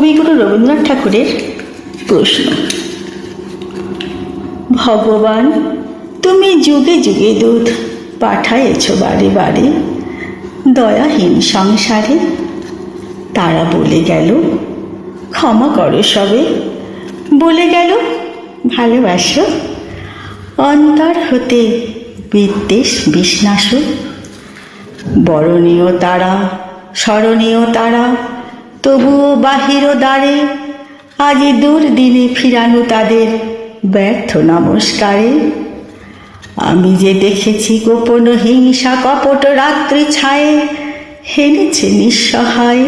কবিগুরু রবীন্দ্রনাথ ঠাকুরের প্রশ্ন। ভগবান, তুমি যুগে যুগে দুধ পাঠায়েছ বারে বারে দয়াহীন সংসারে। তারা বলে গেল ক্ষমা করো সবে, বলে গেল ভালোবাসো। অন্তর হতে বিদ্বেষ বিষ্ণাস। বরণীয় তারা, স্মরণীয় তারা, তবুও বাহির দ্বারে আজি দুর্দিনে ফিরানো তাদের ব্যর্থ নমস্কারে। আমি যে দেখেছি গোপন হিংসা কপট রাত্রি ছায়ে হেনেছে নিঃসহায়।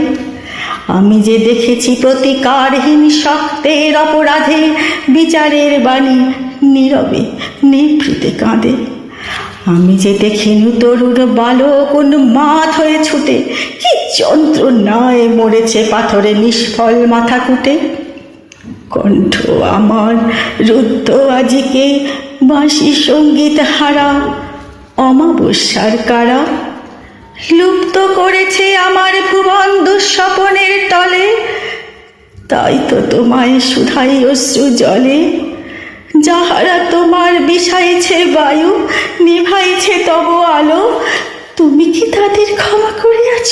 আমি যে দেখেছি প্রতিকারহীন শক্তের অপরাধে বিচারের বাণী নীরবে নিভৃতে কাঁদে। আমি যে দেখিনি তরুর বালক উন্মাদ হয়ে ছুটে কি যন্ত্রণায় মরেছে পাথরে নিষ্ফল মাথা কুটে। কণ্ঠ আমার রুদ্ধ আজিকে বাঁশি সঙ্গীত হারা অমাবস্যার কারা। লুপ্ত করেছে আমার ভুবন দুঃস্বপনের তলে, তাই তো তোমায় শুধাই অশ্রু জলে। যাহারা তোমার বিষাইছে বায়ু, নিভাইছে তব আলো, তুমি কি তাদের ক্ষমা করিয়াছ?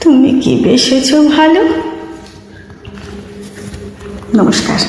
তুমি কি বেসেছ ভালো? নমস্কার।